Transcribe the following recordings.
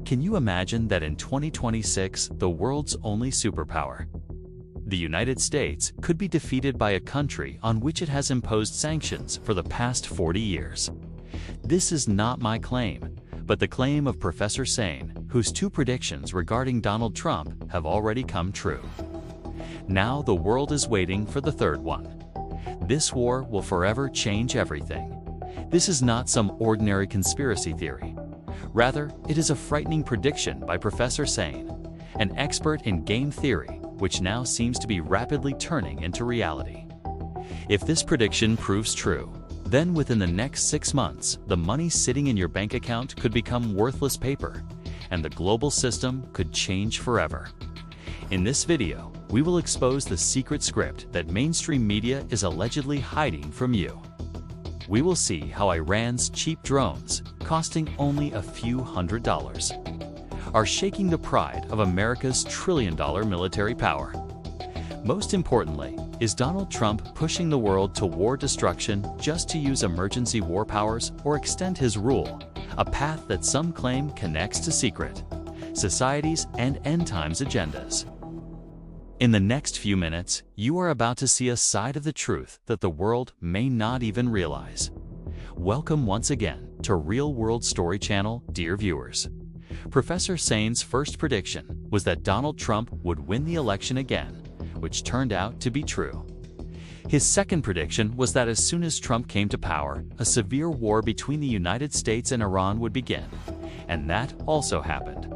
Can you imagine that in 2026, the world's only superpower, the United States, could be defeated by a country on which it has imposed sanctions for the past 40 years? This is not my claim, but the claim of Professor Sane, whose two predictions regarding Donald Trump have already come true. Now the world is waiting for the third one. This war will forever change everything. This is not some ordinary conspiracy theory. Rather, it is a frightening prediction by Professor Sane, an expert in game theory, which now seems to be rapidly turning into reality. If this prediction proves true, then within the next 6 months, the money sitting in your bank account could become worthless paper, and the global system could change forever. In this video, we will expose the secret script that mainstream media is allegedly hiding from you. We will see how Iran's cheap drones, costing only a few $100s, are shaking the pride of America's trillion-dollar military power. Most importantly, is Donald Trump pushing the world to war destruction just to use emergency war powers or extend his rule, a path that some claim connects to secret societies and end times agendas? In the next few minutes, you are about to see a side of the truth that the world may not even realize. Welcome once again to Real World Story Channel, dear viewers. Professor Sane's first prediction was that Donald Trump would win the election again, which turned out to be true. His second prediction was that as soon as Trump came to power, a severe war between the United States and Iran would begin, and that also happened.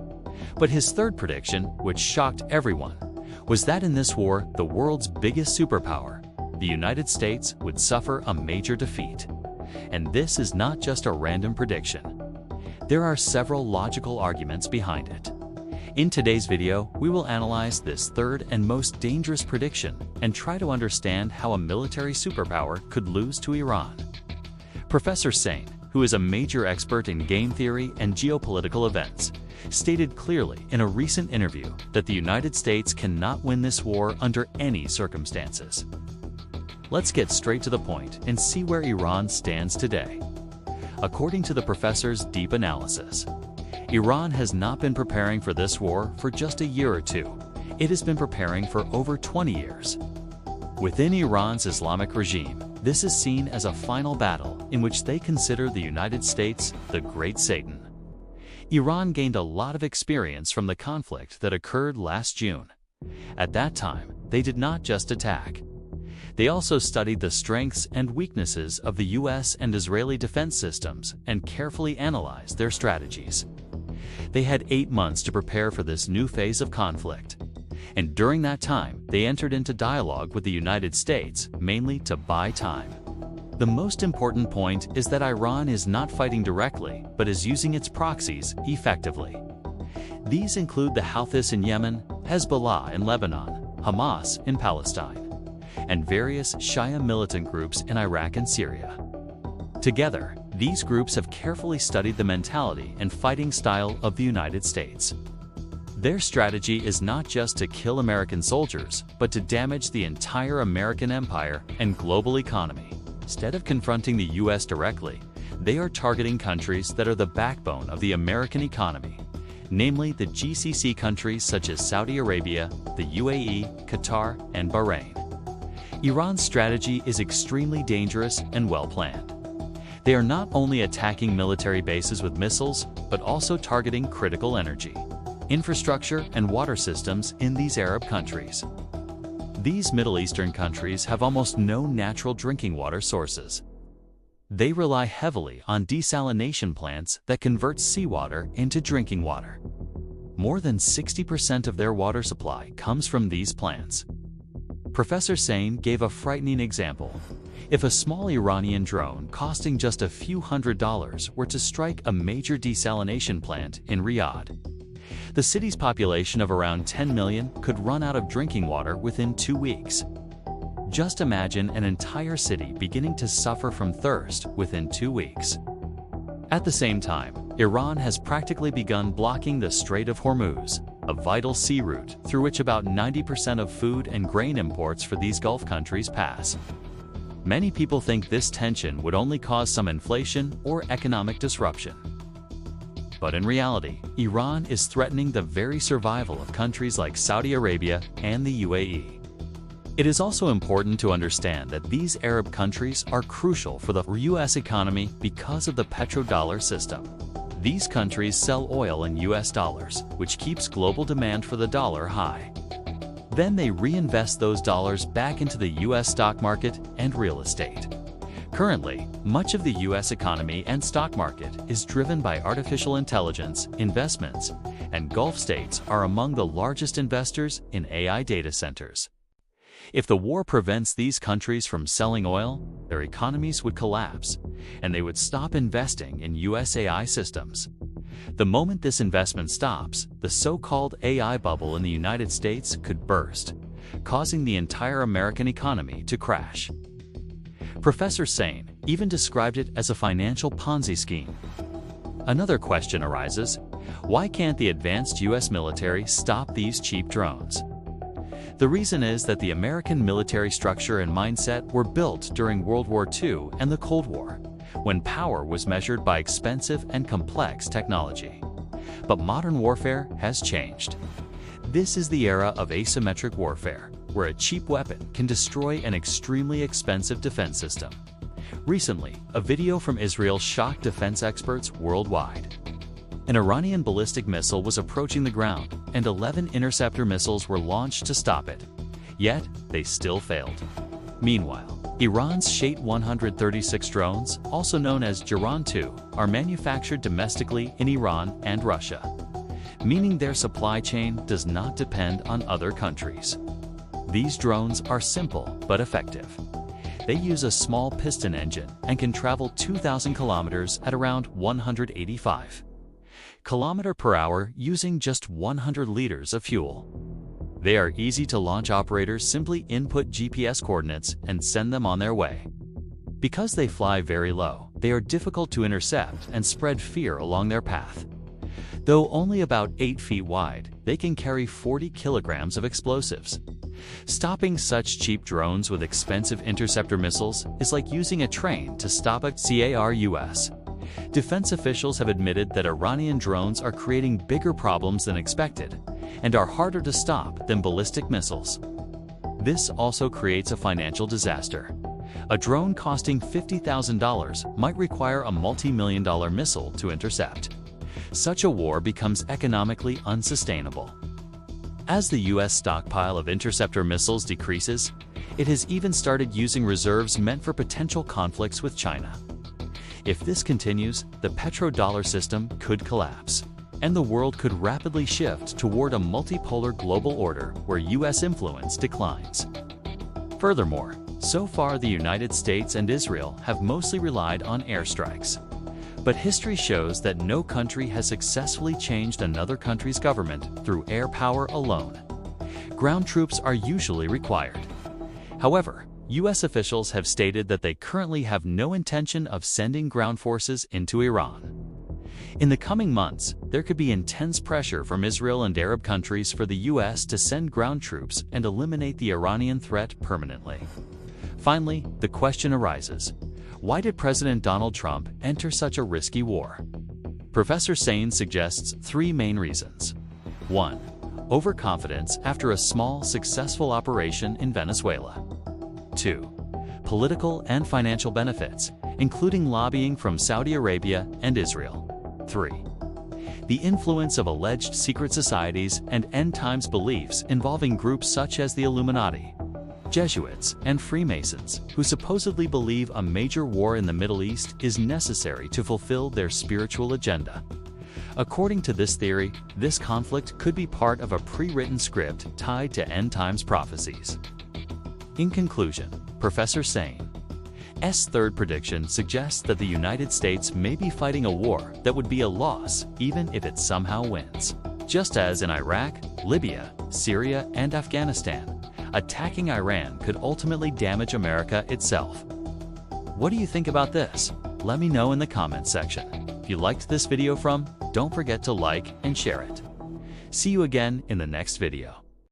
But his third prediction, which shocked everyone, was that in this war, the world's biggest superpower, the United States, would suffer a major defeat. And this is not just a random prediction. There are several logical arguments behind it. In today's video, we will analyze this third and most dangerous prediction and try to understand how a military superpower could lose to Iran. Professor Sane, who is a major expert in game theory and geopolitical events, stated clearly in a recent interview that the United States cannot win this war under any circumstances. Let's get straight to the point and see where Iran stands today. According to the professor's deep analysis, Iran has not been preparing for this war for just a year or two. It has been preparing for over 20 years. Within Iran's Islamic regime, this is seen as a final battle in which they consider the United States the Great Satan. Iran gained a lot of experience from the conflict that occurred last June. At that time, they did not just attack. They also studied the strengths and weaknesses of the US and Israeli defense systems and carefully analyzed their strategies. They had 8 months to prepare for this new phase of conflict. And during that time, they entered into dialogue with the United States, mainly to buy time. The most important point is that Iran is not fighting directly, but is using its proxies effectively. These include the Houthis in Yemen, Hezbollah in Lebanon, Hamas in Palestine, and various Shia militant groups in Iraq and Syria. Together, these groups have carefully studied the mentality and fighting style of the United States. Their strategy is not just to kill American soldiers, but to damage the entire American empire and global economy. Instead of confronting the US directly, they are targeting countries that are the backbone of the American economy, namely the GCC countries such as Saudi Arabia, the UAE, Qatar, and Bahrain. Iran's strategy is extremely dangerous and well-planned. They are not only attacking military bases with missiles, but also targeting critical energy, infrastructure, and water systems in these Arab countries. These Middle Eastern countries have almost no natural drinking water sources. They rely heavily on desalination plants that convert seawater into drinking water. More than 60% of their water supply comes from these plants. Professor Sane gave a frightening example. If a small Iranian drone costing just a few $100s were to strike a major desalination plant in Riyadh, the city's population of around 10 million could run out of drinking water within 2 weeks. Just imagine an entire city beginning to suffer from thirst within 2 weeks. At the same time, Iran has practically begun blocking the Strait of Hormuz, a vital sea route through which about 90% of food and grain imports for these Gulf countries pass. Many people think this tension would only cause some inflation or economic disruption. But in reality, Iran is threatening the very survival of countries like Saudi Arabia and the UAE. It is also important to understand that these Arab countries are crucial for the U.S. economy because of the petrodollar system. These countries sell oil in U.S. dollars, which keeps global demand for the dollar high. Then they reinvest those dollars back into the U.S. stock market and real estate. Currently, much of the U.S. economy and stock market is driven by artificial intelligence, investments, and Gulf states are among the largest investors in AI data centers. If the war prevents these countries from selling oil, their economies would collapse, and they would stop investing in U.S. AI systems. The moment this investment stops, the so-called AI bubble in the United States could burst, causing the entire American economy to crash. Professor Sain even described it as a financial Ponzi scheme. Another question arises: why can't the advanced U.S. military stop these cheap drones? The reason is that the American military structure and mindset were built during World War II and the Cold War, when power was measured by expensive and complex technology. But modern warfare has changed. This is the era of asymmetric warfare, where a cheap weapon can destroy an extremely expensive defense system. Recently, a video from Israel shocked defense experts worldwide. An Iranian ballistic missile was approaching the ground, and 11 interceptor missiles were launched to stop it. Yet, they still failed. Meanwhile, Iran's Shahed 136 drones, also known as Jiran-2, are manufactured domestically in Iran and Russia, meaning their supply chain does not depend on other countries. These drones are simple but effective. They use a small piston engine and can travel 2,000 kilometers at around 185 kilometers per hour using just 100 liters of fuel. They are easy to launch. Operators simply input GPS coordinates and send them on their way. Because they fly very low, they are difficult to intercept and spread fear along their path. Though only about 8 feet wide, they can carry 40 kilograms of explosives. Stopping such cheap drones with expensive interceptor missiles is like using a train to stop a CARUS. Defense officials have admitted that Iranian drones are creating bigger problems than expected and are harder to stop than ballistic missiles. This also creates a financial disaster. A drone costing $50,000 might require a multi-million-dollar missile to intercept. Such a war becomes economically unsustainable. As the U.S. stockpile of interceptor missiles decreases, it has even started using reserves meant for potential conflicts with China. If this continues, the petrodollar system could collapse, and the world could rapidly shift toward a multipolar global order where U.S. influence declines. Furthermore, so far the United States and Israel have mostly relied on airstrikes. But history shows that no country has successfully changed another country's government through air power alone. Ground troops are usually required. However, U.S. officials have stated that they currently have no intention of sending ground forces into Iran. In the coming months, there could be intense pressure from Israel and Arab countries for the U.S. to send ground troops and eliminate the Iranian threat permanently. Finally, the question arises: why did President Donald Trump enter such a risky war? Professor Sain suggests 3 main reasons. 1. Overconfidence after a small, successful operation in Venezuela. 2. Political and financial benefits, including lobbying from Saudi Arabia and Israel. 3. The influence of alleged secret societies and end-times beliefs involving groups such as the Illuminati, Jesuits, and Freemasons, who supposedly believe a major war in the Middle East is necessary to fulfill their spiritual agenda. According to this theory, this conflict could be part of a pre-written script tied to end-times prophecies. In conclusion, Professor Sain's third prediction suggests that the United States may be fighting a war that would be a loss even if it somehow wins. Just as in Iraq, Libya, Syria, and Afghanistan, attacking Iran could ultimately damage America itself. What do you think about this? Let me know in the comments section. If you liked this video don't forget to like and share it. See you again in the next video.